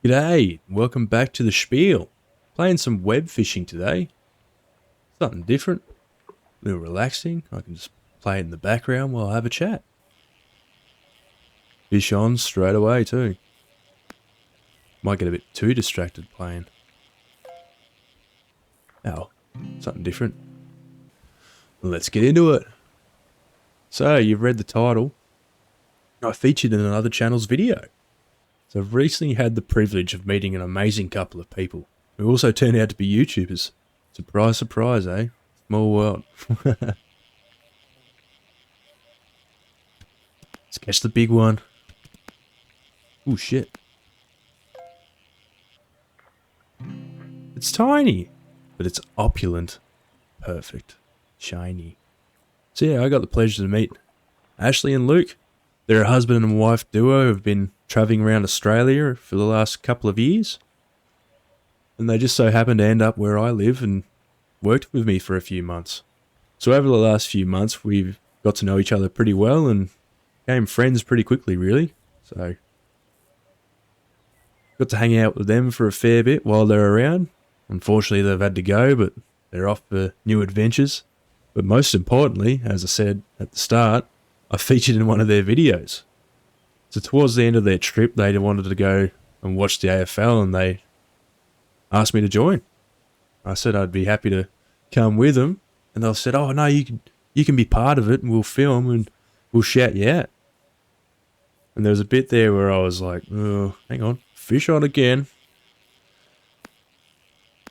G'day, welcome back to the Shpiel. Playing some web fishing today. Something different, a little relaxing. I can just play it in the background while I have a chat. Fish on straight away too. Might get a bit too distracted playing. Oh, something different. Let's get into it. So, you've read the title. I featured in another channel's video. So I've recently had the privilege of meeting an amazing couple of people who also turned out to be YouTubers. Surprise, surprise, eh? Small world. Let's catch the big one. Oh shit. It's tiny, but it's opulent. Perfect. Shiny. So yeah, I got the pleasure to meet Ashleigh and Luke. They're a husband and wife duo who have been travelling around Australia for the last couple of years. And they just so happened to end up where I live and worked with me for a few months. So over the last few months, we've got to know each other pretty well and became friends pretty quickly, really. So got to hang out with them for a fair bit while they're around. Unfortunately, they've had to go, but they're off for new adventures. But most importantly, as I said at the start, I featured in one of their videos. So towards the end of their trip, they wanted to go and watch the AFL and they asked me to join. I said I'd be happy to come with them. And they said, oh no, you can be part of it and we'll film and we'll shout you out. And there was a bit there where I was like, oh, hang on, fish on again.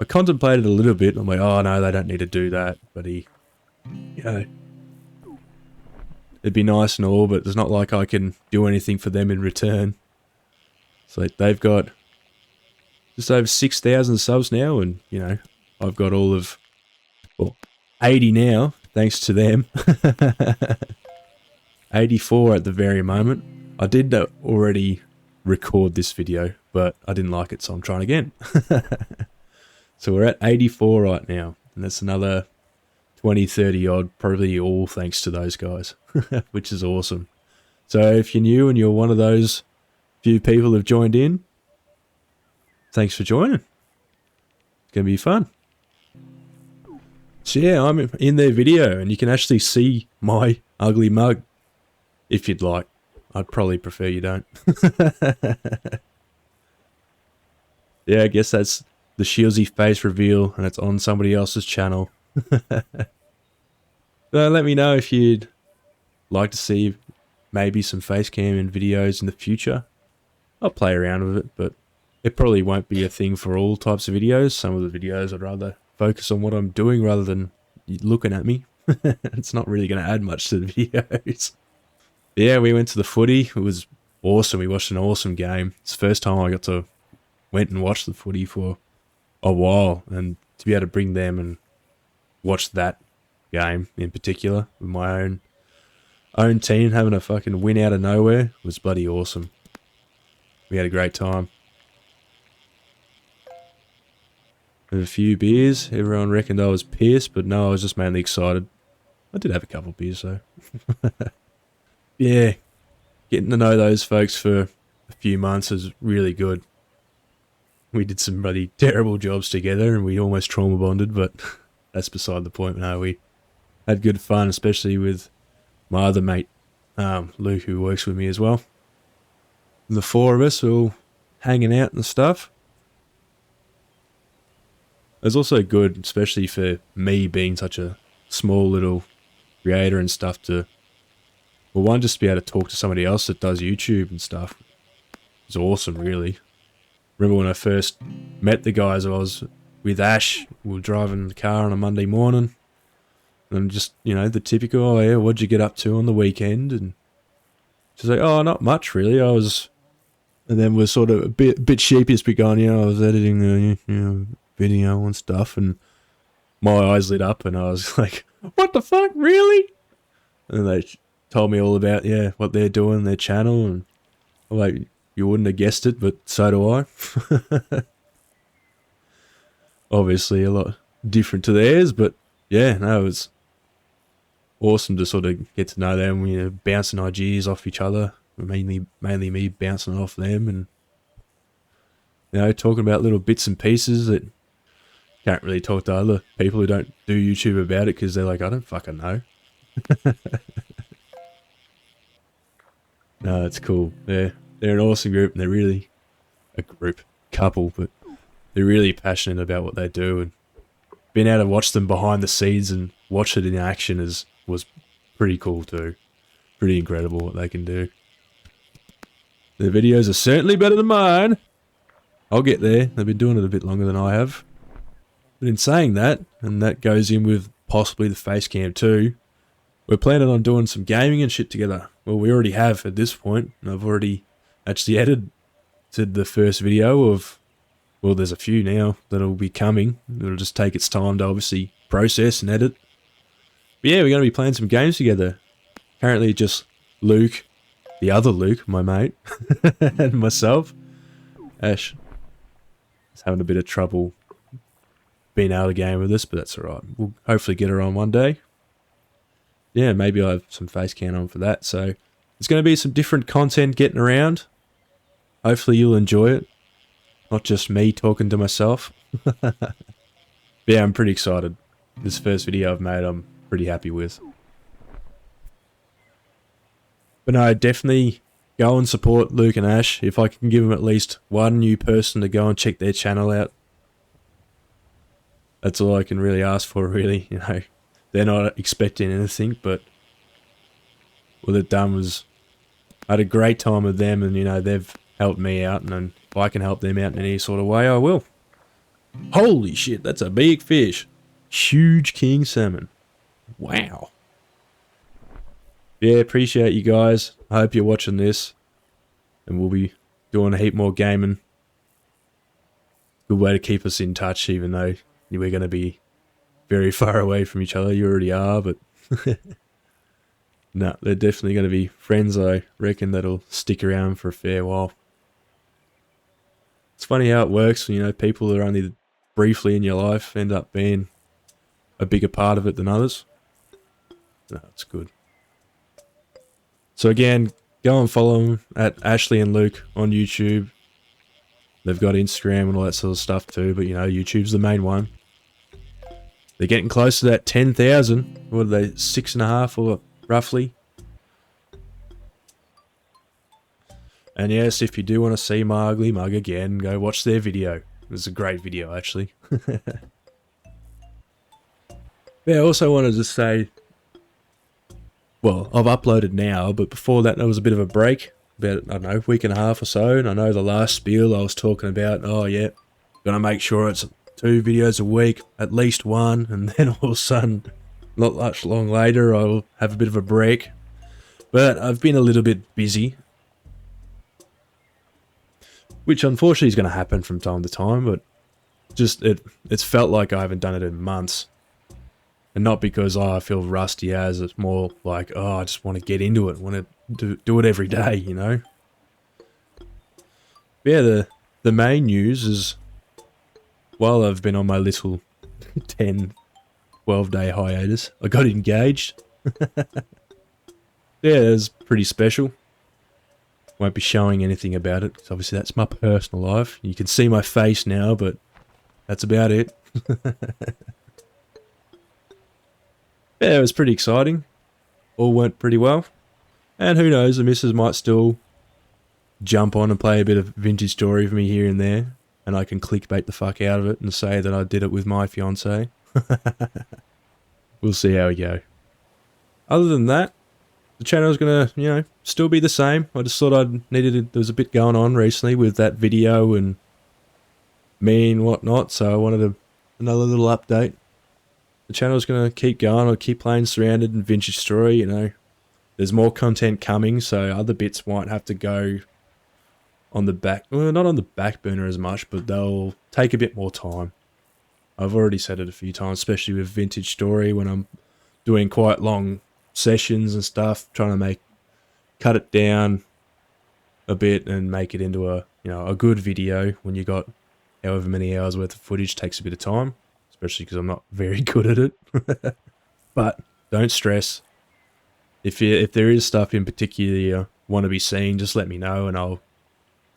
I contemplated a little bit. I'm like, oh no, they don't need to do that. But you know, it'd be nice and all, but it's not like I can do anything for them in return. So they've got just over 6,000 subs now, and, you know, I've got all of, well, 80 now, thanks to them. 84 at the very moment. I did already record this video, but I didn't like it, so I'm trying again. So we're at 84 right now, and that's another 20, 30 odd, probably all thanks to those guys, which is awesome. So if you're new and you're one of those few people who've joined in, thanks for joining. It's going to be fun. So yeah, I'm in their video and you can actually see my ugly mug if you'd like. I'd probably prefer you don't. Yeah, I guess that's the Shiellsy face reveal and it's on somebody else's channel. So let me know if you'd like to see maybe some face cam in videos in the future. I'll play around with it, but it probably won't be a thing for all types of videos. Some of the videos I'd rather focus on what I'm doing rather than looking at me. It's not really going to add much to the videos. Yeah, we went to the footy. It was awesome. We watched an awesome game. It's the first time I went and watched the footy for a while, and to be able to bring them and watch that game in particular with my own team having a fucking win out of nowhere was bloody awesome. We had a great time. With a few beers, everyone reckoned I was pissed, but no, I was just mainly excited. I did have a couple of beers though. Yeah, getting to know those folks for a few months is really good. We did some bloody terrible jobs together and we almost trauma bonded, but that's beside the point. No, we had good fun, especially with my other mate, Luke, who works with me as well. And the four of us were all hanging out and stuff. It was also good, especially for me being such a small little creator and stuff, to, well, one, just to be able to talk to somebody else that does YouTube and stuff. It was awesome, really. Remember when I first met the guys, I was with Ash. We were driving the car on a Monday morning. And just, you know, the typical, oh yeah, what'd you get up to on the weekend? And she's like, oh, not much really. And then we're sort of a bit sheepish, but going, yeah, I was editing the video and stuff. And my eyes lit up and I was like, what the fuck, really? And they told me all about, yeah, what they're doing, their channel. And I'm like, you wouldn't have guessed it, but so do I. Obviously a lot different to theirs, but yeah, no, it was awesome to sort of get to know them, you know, bouncing ideas off each other, mainly me bouncing off them, and You know, talking about little bits and pieces that can't really talk to other people who don't do YouTube about it because they're like, I don't fucking know. No, it's cool. They're an awesome group, and they're really a couple, but they're really passionate about what they do, and being able to watch them behind the scenes and watch it in action was pretty cool too. Pretty incredible what they can do. Their videos are certainly better than mine. I'll get there. They've been doing it a bit longer than I have. But in saying that, and that goes in with possibly the face cam too, we're planning on doing some gaming and shit together. Well, we already have at this point. I've already actually edited the first video of, well, there's a few now that'll be coming. It'll just take its time to obviously process and edit. But yeah, we're going to be playing some games together. Currently just Luke, the other Luke, my mate, and myself. Ash is having a bit of trouble being able to game with us, but that's alright. We'll hopefully get her on one day. Yeah, maybe I'll have some face cam on for that. So there's going to be some different content getting around. Hopefully you'll enjoy it. Not just me talking to myself. Yeah, I'm pretty excited. This first video I've made, I'm pretty happy with. But no, definitely go and support Luke and Ash. If I can give them at least one new person to go and check their channel out, that's all I can really ask for, really. You know, they're not expecting anything, but what they've done was, I had a great time with them, and you know, they've helped me out, and if I can help them out in any sort of way, I will. Holy shit, that's a big fish. Huge king salmon. Wow. Yeah, appreciate you guys. I hope you're watching this, and we'll be doing a heap more gaming. Good way to keep us in touch, even though we're going to be very far away from each other. You already are, but no, they're definitely going to be friends, I reckon, that'll stick around for a fair while. It's funny how it works, you know, people that are only briefly in your life end up being a bigger part of it than others. No, it's good. So again, go and follow them at Ashleigh and Luke on YouTube. They've got Instagram and all that sort of stuff too, but you know, YouTube's the main one. They're getting close to that 10,000. What are they, 6.5 or roughly? And yes, if you do want to see my ugly mug again, go watch their video. It's a great video, actually. Yeah, I also wanted to say, well, I've uploaded now, but before that there was a bit of a break. About, I don't know, week and a half or so. And I know the last spiel I was talking about, oh yeah, gonna make sure it's 2 videos a week, at least 1, and then all of a sudden, not much long later, I'll have a bit of a break. But I've been a little bit busy, which unfortunately is going to happen from time to time, but just it's felt like I haven't done it in months. And not because, oh, I feel rusty as, it's more like, oh, I just want to get into it, want to do it every day, you know? But yeah, the main news is, while I've been on my little 10, 12-day hiatus, I got engaged. Yeah, it was pretty special. Won't be showing anything about it, because obviously that's my personal life. You can see my face now, but that's about it. Yeah, it was pretty exciting. All went pretty well. And who knows, the missus might still jump on and play a bit of vintage story for me here and there. And I can clickbait the fuck out of it and say that I did it with my fiancée. We'll see how we go. Other than that, the channel's gonna, you know, still be the same. I just thought there was a bit going on recently with that video and me and whatnot, so I wanted another little update. The channel's gonna keep going. I'll keep playing Surrounded and Vintage Story, you know. There's more content coming, so other bits might have to go on the back, well, not on the back burner as much, but they'll take a bit more time. I've already said it a few times, especially with Vintage Story, when I'm doing quite long sessions and stuff, trying to cut it down a bit and make it into a good video. When you got however many hours worth of footage, takes a bit of time, especially because I'm not very good at it. But don't stress. If there is stuff in particular you want to be seeing, just let me know and I'll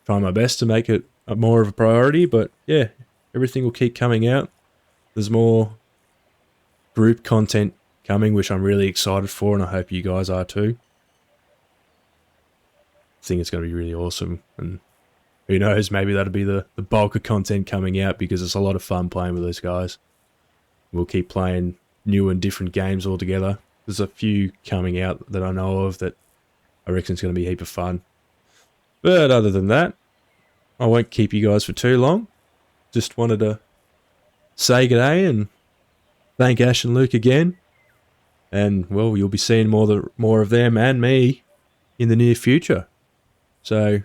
try my best to make it more of a priority. But yeah, everything will keep coming out. There's more group content coming, which I'm really excited for, and I hope you guys are too. I think it's going to be really awesome, and who knows, maybe that'll be the bulk of content coming out, because it's a lot of fun playing with those guys. We'll keep playing new and different games all together. There's a few coming out that I know of that I reckon it's going to be a heap of fun. But other than that, I won't keep you guys for too long. Just wanted to say g'day and thank Ash and Luke again. And, well, you'll be seeing more of them and me in the near future. So,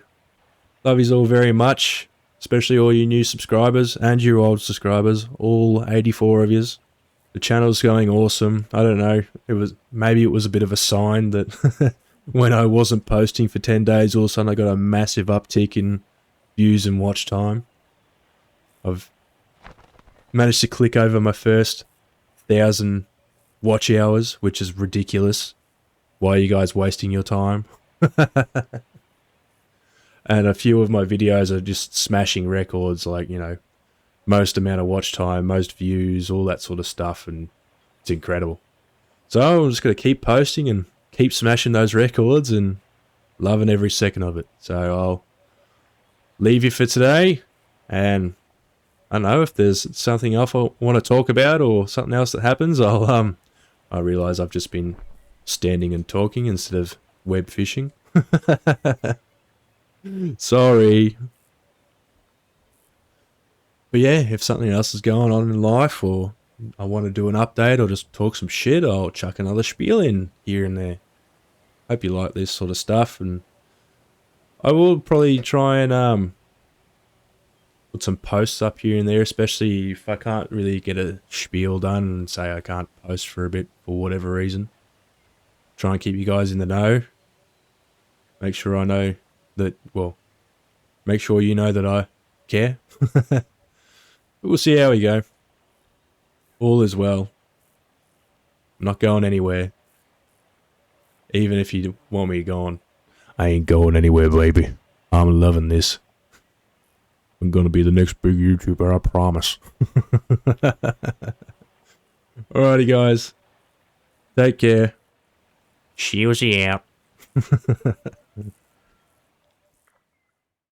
love yous all very much, especially all you new subscribers and your old subscribers, all 84 of yous. The channel's going awesome. I don't know, maybe it was a bit of a sign that when I wasn't posting for 10 days, all of a sudden I got a massive uptick in views and watch time. I've managed to click over my first 1,000 watch hours, which is ridiculous. Why are you guys wasting your time? And a few of my videos are just smashing records, like, you know, most amount of watch time, most views, all that sort of stuff, and it's incredible. So I'm just going to keep posting and keep smashing those records and loving every second of it. So I'll leave you for today, and I don't know if there's something else I want to talk about or something else that happens. I realise I've just been standing and talking instead of web fishing. Sorry. But yeah, if something else is going on in life, or I want to do an update or just talk some shit, I'll chuck another spiel in here and there. Hope you like this sort of stuff, and I will probably try and put some posts up here and there, especially if I can't really get a spiel done and say I can't post for a bit for whatever reason. Try and keep you guys in the know. Make sure I know that, well, make sure you know that I care. But we'll see how we go. All is well. I'm not going anywhere. Even if you want me gone, I ain't going anywhere, baby. I'm loving this. I'm gonna be the next big YouTuber, I promise. Alrighty, guys. Take care. Shiellsy out.